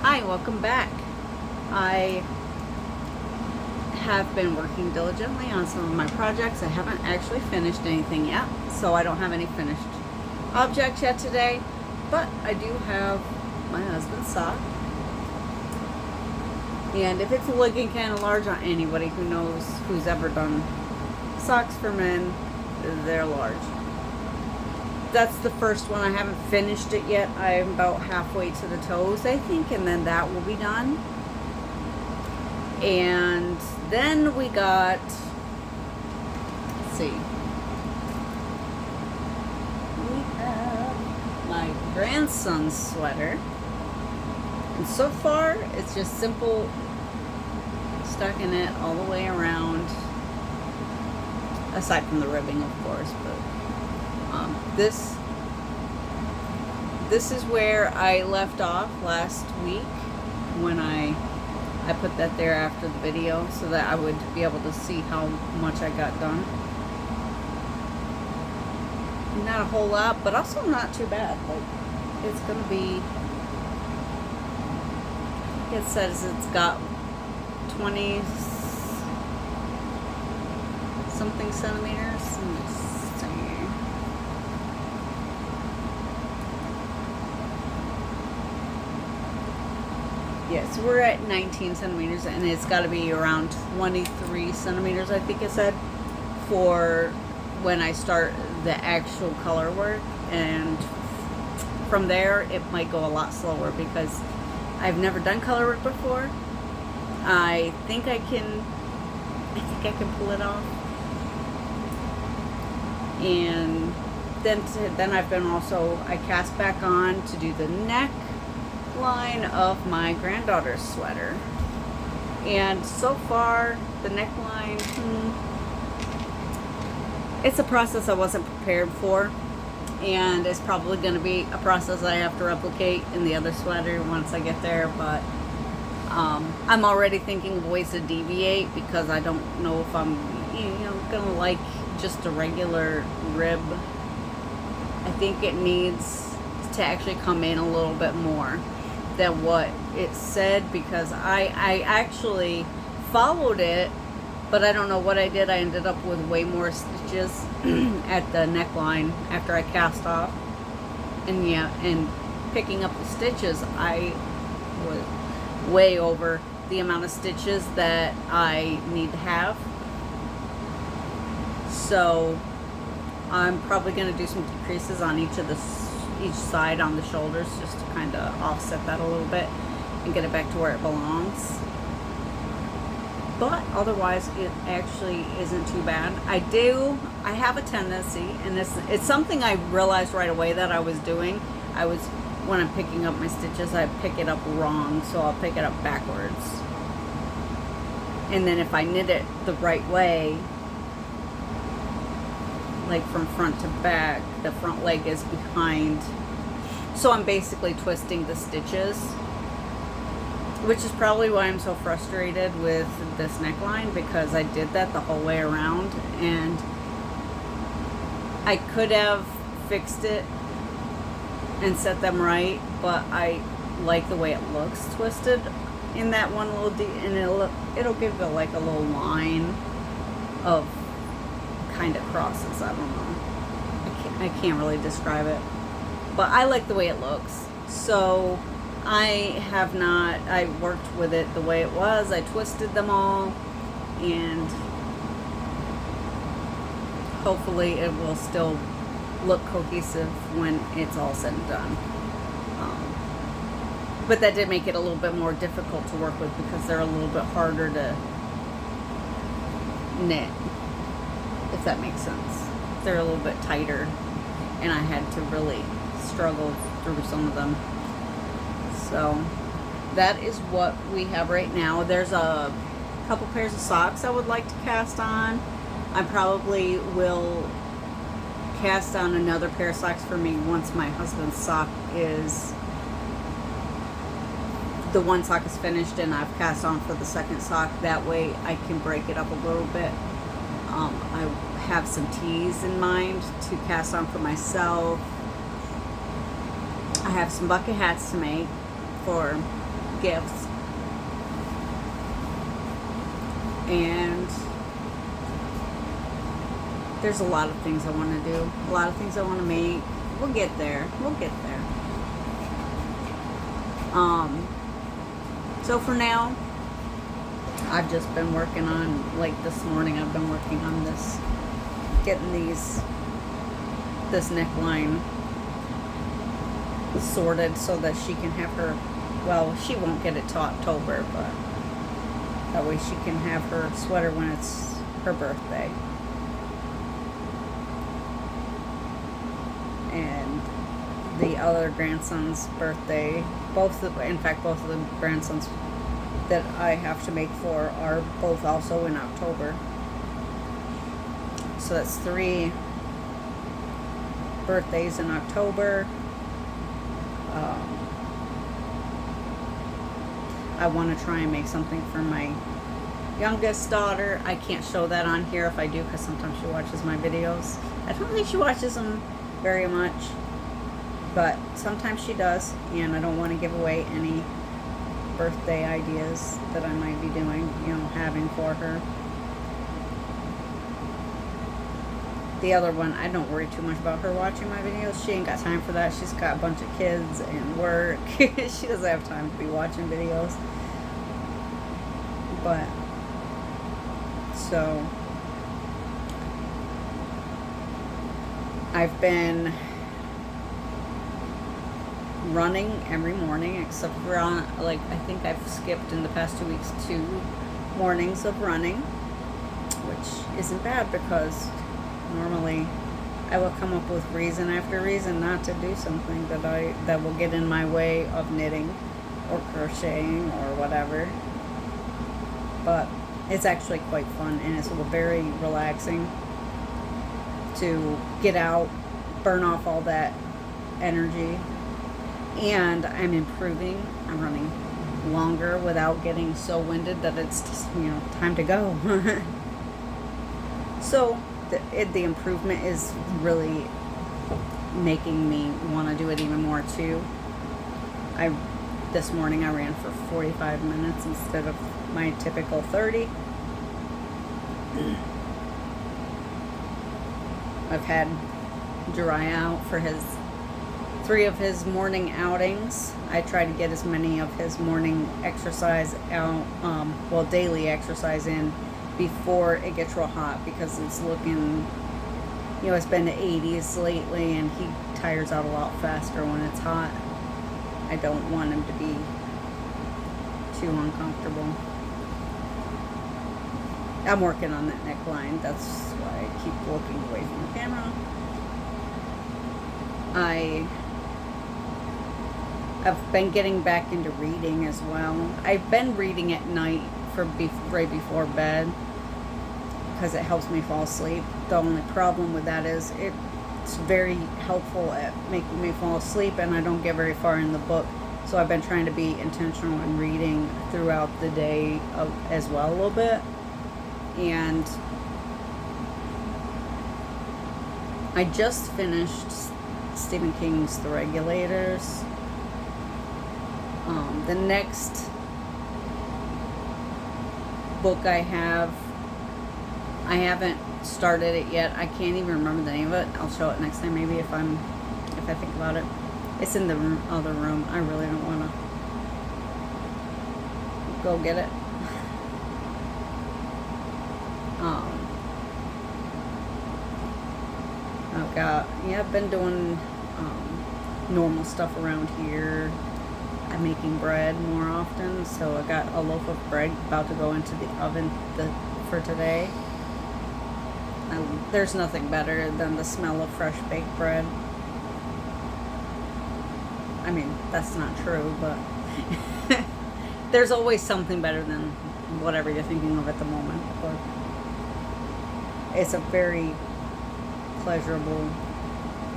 Hi, welcome back. I have been working diligently on some of my projects. I haven't actually finished anything yet, so I don't have any finished objects yet today, but I do have my husband's sock. And if it's looking kind of large on anybody who knows, who's ever done socks for men, they're large. That's the first one. I haven't finished it yet. I'm about halfway to the toes, I think, and then that will be done. And then we got, let's see, we have my grandson's sweater. And so far, it's just simple stocking it all the way around, aside from the ribbing, of course, but this is where I left off last week when I put that there after the video so that I would be able to see how much I got done. Not a whole lot, but also not too bad. Like, it's gonna be, it says it's got 20 something centimeters. Yes, we're at 19 centimeters, and it's got to be around 23 centimeters, I think it said, for when I start the actual color work. And from there, it might go a lot slower because I've never done color work before. I think I can pull it off. And then I've been also, I cast back on to do the neck line of my granddaughter's sweater, and so far the neckline, it's a process I wasn't prepared for, and it's probably going to be a process I have to replicate in the other sweater once I get there. But I'm already thinking of ways to deviate because I don't know if I'm gonna like just a regular rib. I think it needs to actually come in a little bit more than what it said, because I actually followed it, but I don't know what I did. I ended up with way more stitches at the neckline after I cast off, and picking up the stitches, I was way over the amount of stitches that I need to have. So I'm probably going to do some decreases on each side on the shoulders, just to kind of offset that a little bit and get it back to where it belongs. But otherwise, it actually isn't too bad. I have a tendency, and it's something I realized right away that I was doing. When I'm picking up my stitches, I pick it up wrong, so I'll pick it up backwards. And then if I knit it the right way, like from front to back, the front leg is behind, so I'm basically twisting the stitches, which is probably why I'm so frustrated with this neckline, because I did that the whole way around, and I could have fixed it and set them right, but I like the way it looks twisted in that one little and it'll give it like a little line of kind of crosses. I don't know. I can't really describe it, but I like the way it looks. So I worked with it the way it was. I twisted them all, and hopefully it will still look cohesive when it's all said and done. But that did make it a little bit more difficult to work with because they're a little bit harder to knit, if that makes sense. They're a little bit tighter, and I had to really struggle through some of them. So that is what we have right now. There's a couple pairs of socks I would like to cast on. I probably will cast on another pair of socks for me once my husband's sock is, the one sock is finished and I've cast on for the second sock. That way I can break it up a little bit. I have some tees in mind to cast on for myself. I have some bucket hats to make for gifts. And there's a lot of things I want to do, a lot of things I want to make. We'll get there. We'll get there. So for now, I've just been working on, like this morning, I've been working on this, getting this neckline sorted so that she can have her, well, she won't get it till October, but that way she can have her sweater when it's her birthday. And the other grandson's birthday, in fact both of the grandsons that I have to make for are both also in October. So that's 3 birthdays in October. I want to try and make something for my youngest daughter. I can't show that on here if I do, because sometimes she watches my videos. I don't think she watches them very much, but sometimes she does, and I don't want to give away any birthday ideas that I might be doing, having for her. The other one, I don't worry too much about her watching my videos. She ain't got time for that. She's got a bunch of kids and work. She doesn't have time to be watching videos. But, so, I've been running every morning, except for I think I've skipped in the past 2 weeks 2 mornings of running, which isn't bad, because normally I will come up with reason after reason not to do something that will get in my way of knitting or crocheting or whatever. But it's actually quite fun, and it's very relaxing to get out, burn off all that energy. And I'm improving. I'm running longer without getting so winded that it's just, time to go. So the improvement is really making me want to do it even more too. This morning I ran for 45 minutes instead of my typical 30. I've had Dry out for 3 of his morning outings. I try to get as many of his morning exercise out, daily exercise in before it gets real hot, because it's looking, it's been the 80s lately, and he tires out a lot faster when it's hot. I don't want him to be too uncomfortable. I'm working on that neckline. That's why I keep looking away from the camera. I've been getting back into reading as well. I've been reading at night right before bed, because it helps me fall asleep. The only problem with that is it's very helpful at making me fall asleep, and I don't get very far in the book. So I've been trying to be intentional in reading throughout the day as well a little bit. And I just finished Stephen King's The Regulators. The next book I haven't started it yet. I can't even remember the name of it. I'll show it next time, maybe, if I think about it. It's in the other room. I really don't want to go get it. I've been doing normal stuff around here. I'm making bread more often, so I got a loaf of bread about to go into the oven for today. There's nothing better than the smell of fresh baked bread. I mean, that's not true, but there's always something better than whatever you're thinking of at the moment. But it's a very pleasurable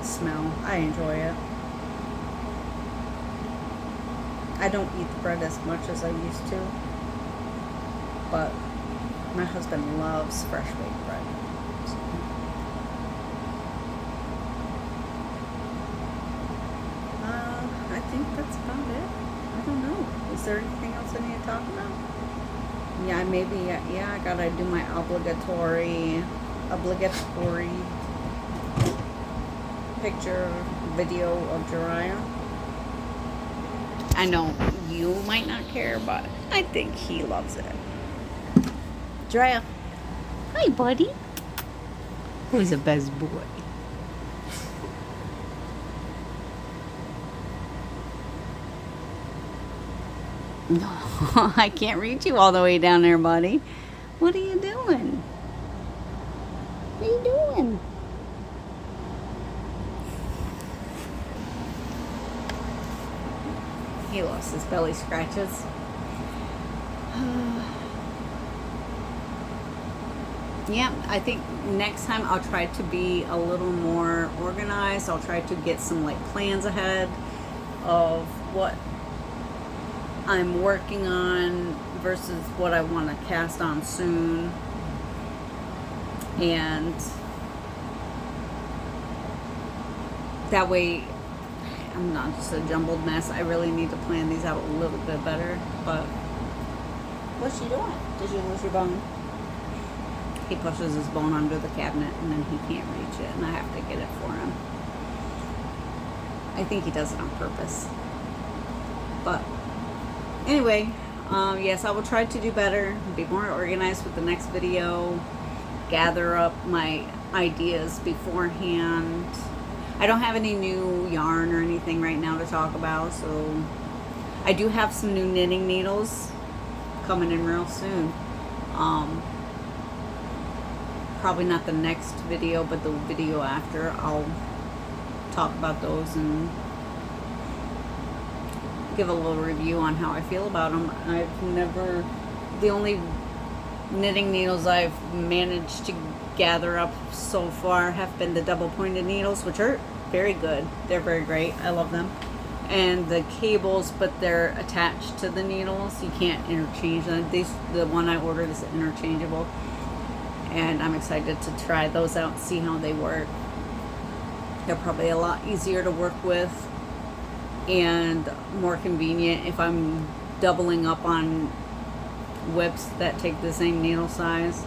smell. I enjoy it. I don't eat the bread as much as I used to, but my husband loves fresh baked bread. So. I think that's about it. I don't know. Is there anything else I need to talk about? Yeah, maybe, yeah, I gotta do my obligatory picture video of Jiraiya. I know you might not care, but I think he loves it. Jiraiya. Hi, buddy. Who's the best boy? No, I can't reach you all the way down there, buddy. What are you doing? What are you doing? He loves his belly scratches. Yeah, I think next time I'll try to be a little more organized. I'll try to get some like plans ahead of what I'm working on versus what I want to cast on soon. And that way I'm not just a jumbled mess. I really need to plan these out a little bit better. But what's she doing? Did you lose your bone? He pushes his bone under the cabinet and then he can't reach it and I have to get it for him. I think he does it on purpose. But anyway, yes, I will try to do better, be more organized with the next video, gather up my ideas beforehand. I don't have any new yarn or anything right now to talk about, so I do have some new knitting needles coming in real soon. Probably not the next video, but the video after, I'll talk about those and give a little review on how I feel about them. The only knitting needles I've managed to gather up so far have been the double pointed needles, which are very good. They're very great. I love them. And the cables, but they're attached to the needles. You can't interchange them. The one I ordered is interchangeable. And I'm excited to try those out and see how they work. They're probably a lot easier to work with and more convenient if I'm doubling up on whips that take the same needle size,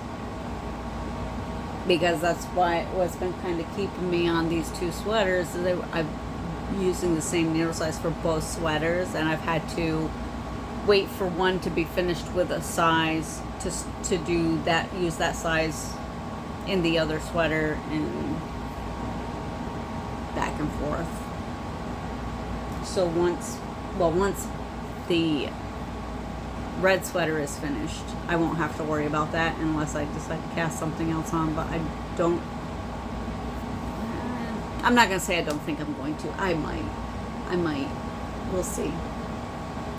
because that's what's been kind of keeping me on these two sweaters is I'm using the same needle size for both sweaters, and I've had to wait for one to be finished with a size to do that, use that size in the other sweater and back and forth. So once the red sweater is finished, I won't have to worry about that unless I decide to cast something else on, but I'm not going to say I don't think I'm going to. I might. We'll see.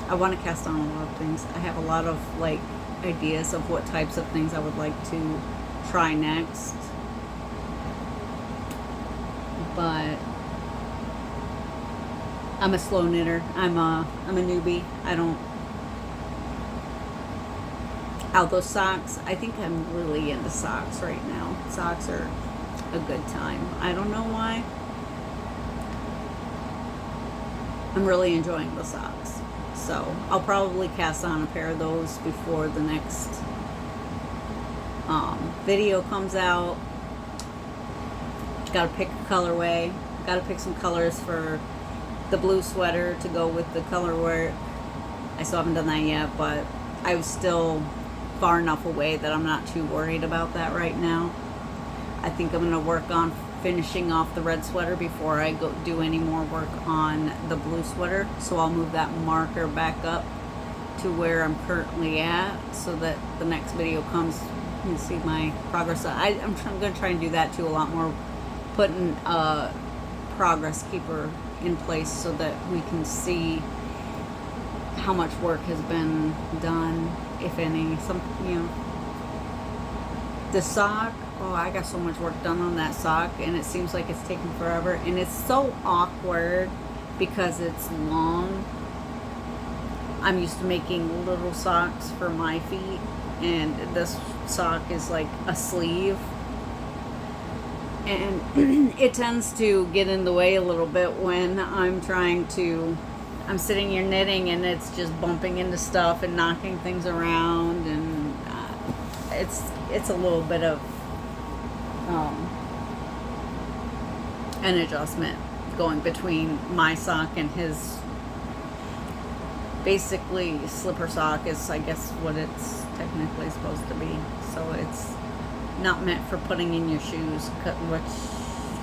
I want to cast on a lot of things. I have a lot of like ideas of what types of things I would like to try next. But I'm a slow knitter. I'm a newbie. Those socks, I think I'm really into socks right now. Socks are a good time. I don't know why. I'm really enjoying the socks. So I'll probably cast on a pair of those before the next video comes out. Gotta pick a colorway. Gotta pick some colors for the blue sweater to go with the color work. I still haven't done that yet, but I was still far enough away that I'm not too worried about that right now. I think I'm going to work on finishing off the red sweater before I go do any more work on the blue sweater. So I'll move that marker back up to where I'm currently at so that the next video comes, you can see my progress. I'm going to try and do that too a lot more, putting a progress keeper in place so that we can see how much work has been done, if any. The sock, I got so much work done on that sock, and it seems like it's taking forever, and it's so awkward because it's long. I'm used to making little socks for my feet, and this sock is like a sleeve, and it tends to get in the way a little bit when I'm trying to I'm sitting here knitting and it's just bumping into stuff and knocking things around, and it's a little bit of an adjustment going between my sock and his. Basically, slipper sock is, I guess, what it's technically supposed to be. So it's not meant for putting in your shoes, which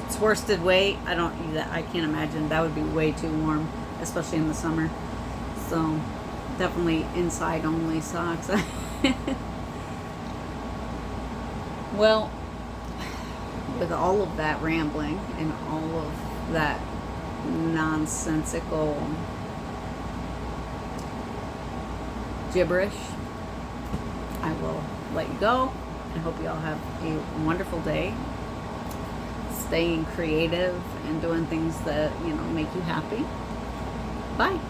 it's worsted weight. I can't imagine. That would be way too warm, especially in the summer. So definitely inside only socks. Well, with all of that rambling and all of that nonsensical gibberish, I will let you go. I hope you all have a wonderful day, staying creative and doing things that, make you happy. Bye.